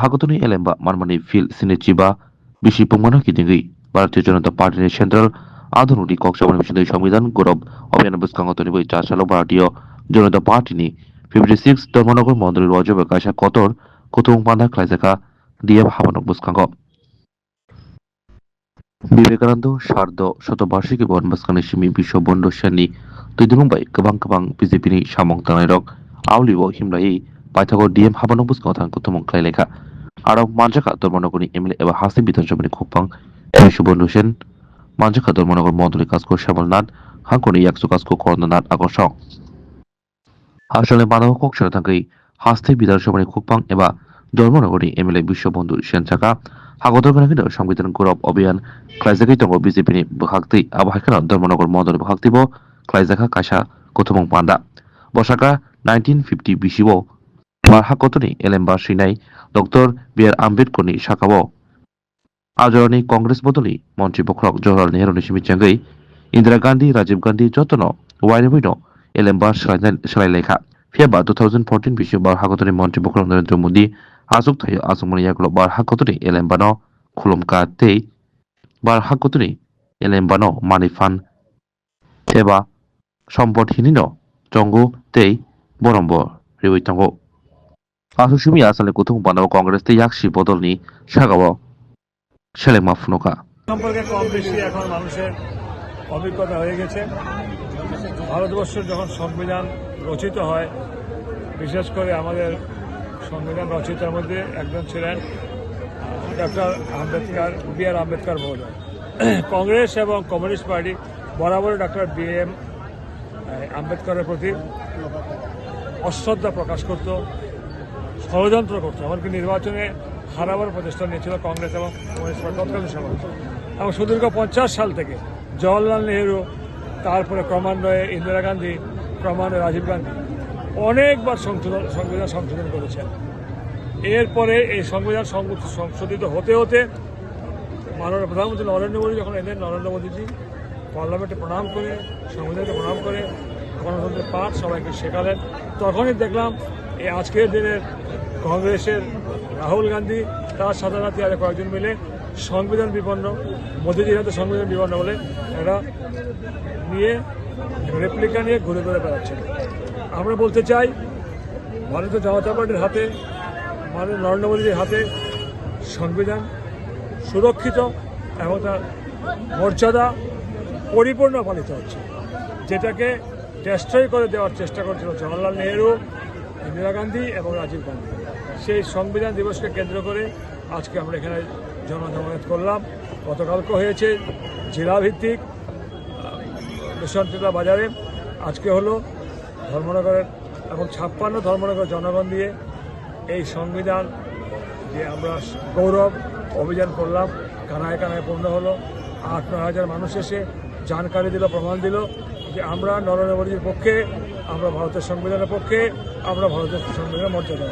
Hagatuni Elemba Marmani Phil Sinichiba Bishi Pumano Kidingi Bharatiya Janata Party Central আধুনিক কক্সবাজার মিশনের সংবিধান গৌরব অভিযান বুস্কাঙ্গতনি বই চাষালো ভারতীয় জনতা পার্টিনি 56 ধর্মনগর মন্দির রজব কাশা কতর কুতুং পান্দা খ্লাইজাকা দিয়ে হাবানক বুস্কাঙ্গ বিবেকানন্দ সার্ধ শতবার্ষিকী বন বুস্কানি সিমি বিশ্ব বন্ধু সেননি তুইদুমবাই गोबां বিজেপিনি সামং তানাইরক আউলিও হিমলাই পাইথাগর ডিএম হাবানক বুস্কাঙ্গ থাং কুতুমং খ্লাইলেখা আরব মানজাকা ধর্মনগরনি এমএলএ এবা হাসি বিধানসভানি খুবপাং বিশ্ব বন্ধু Sen Manjaka Dormonogor Moduli Kasko Shamalnat, Hankoni Yaksu Kasko Kornanat Agosho. Hasale Bano Kokshar Tanki, Haste Bidar Shomani Kupang Eba, Dormonogori, Emile Bishop Bondu Shenchaka, Hagodoganaki, Shambitan Gurop Obian, Klaizakito Bizipini, Buhakti, Abhakana, Dormonogor Model Buhaktibo, Klaizaka Kasha, Kotomong Panda. Bosaka, 1950 Bishibo, Marhakotoni, Elemba Shinai, Dr. Bier Ambedkoni Shakabo. আজরনি Congress বদলি মন্ত্রী বখরক জওহরলাল নেহরু নিশিমিচাঙ্গই ইন্দিরা গান্ধী রাজীব গান্ধী যতন ওয়াইনবিন এলেম্বার সালাই লেখা ফিয়াবা 2014 বিশ্ব বার হাগতনি মন্ত্রী বখরক নরেন্দ্র মোদী আজক থাই আজমনি ইয়াগলো বার হাগতনি এলেম্বানো খুলুমকা তেই বার হাগতনি এলেম্বানো মানিফান এবা সম্পদহীন জঙ্গু তেই বরম্ব রিবৈতাঙ্গো আসুসুমি আসলে কুতুং বানাও কংগ্রেস তে ইয়াকসি বদলনি সাগাও সেলেমা ফুনকা সম্পর্কে কম বেশি এখন মানুষের অভিজ্ঞতা হয়ে গেছে। ভারতবর্ষের যখন সংবিধান রচিত হয়, বিশেষ করে আমাদের সংবিধান রচিতার মধ্যে একজন ছিলেন ডক্টর আম্বেদকর, বি.আর. আম্বেদকর মহোদয়। কংগ্রেস এবং কমিউনিস্ট পার্টি বরাবর ডক্টর বি.এম. আম্বেদকরের প্রতি অশ্রদ্ধা প্রকাশ করত, ষড়যন্ত্র করত, এমনকি নির্বাচনে হারাবার প্রচেষ্টা নিয়েছিল কংগ্রেস এবং কমিউনিস্ট পার্টি তৎকালীন সময়। এবং সুদীর্ঘ 50 সাল থেকে জওহরলাল নেহরু, তারপরে ক্রমান্বয়ে ইন্দিরা গান্ধী, ক্রমান্বয়ে রাজীব গান্ধী অনেকবার সংবিধান সংশোধন করেছেন। এরপরে এই সংবিধান সংশোধিত হতে হতে মাননীয় প্রধানমন্ত্রী নরেন্দ্র মোদী যখন এলেন, নরেন্দ্র মোদীজি পার্লামেন্টে প্রণাম করে, সংবিধানকে প্রণাম করে গণতন্ত্রের পাঠ সবাইকে শেখালেন। তখনই দেখলাম এই আজকের দিনের কংগ্রেসের রাহুল গান্ধী, তার সাথে সাথে আর কয়েকজন মিলে সংবিধান বিপন্ন, মোদীজির হাতে সংবিধান বিপন্ন বলে এরা নিয়ে রেপ্লিকা নিয়ে ঘুরে ঘুরে বেড়াচ্ছে। আমরা বলতে চাই, ভারতীয় জনতা পার্টির হাতে, মাননীয় নরেন্দ্র মোদীজির হাতে সংবিধান সুরক্ষিত এবং তার মর্যাদা পরিপূর্ণ পালিত হচ্ছে। যেটাকে ডেস্ট্রয় করে দেওয়ার চেষ্টা করছিল জওহরলাল নেহরু, ইন্দিরা গান্ধী এবং রাজীব গান্ধী। সেই সংবিধান দিবসকে কেন্দ্র করে আজকে আমরা এখানে জনজমায়েত করলাম। গতকালকে হয়েছে জেলাভিত্তিক মিশনটিলা বাজারে, আজকে হলো ধর্মনগরের, এবং 56 ধর্মনগর জনগণ দিয়ে এই সংবিধান যে আমরা গৌরব অভিযান করলাম, কানায় কানায় পূর্ণ হলো। 8-9 হাজার মানুষ এসে জানকারি দিল, প্রমাণ দিল যে আমরা নরেন্দ্র মোদীর পক্ষে, আমরা ভারতের সংবিধানের পক্ষে, আমরা ভারতের সংবিধানের মর্যাদা।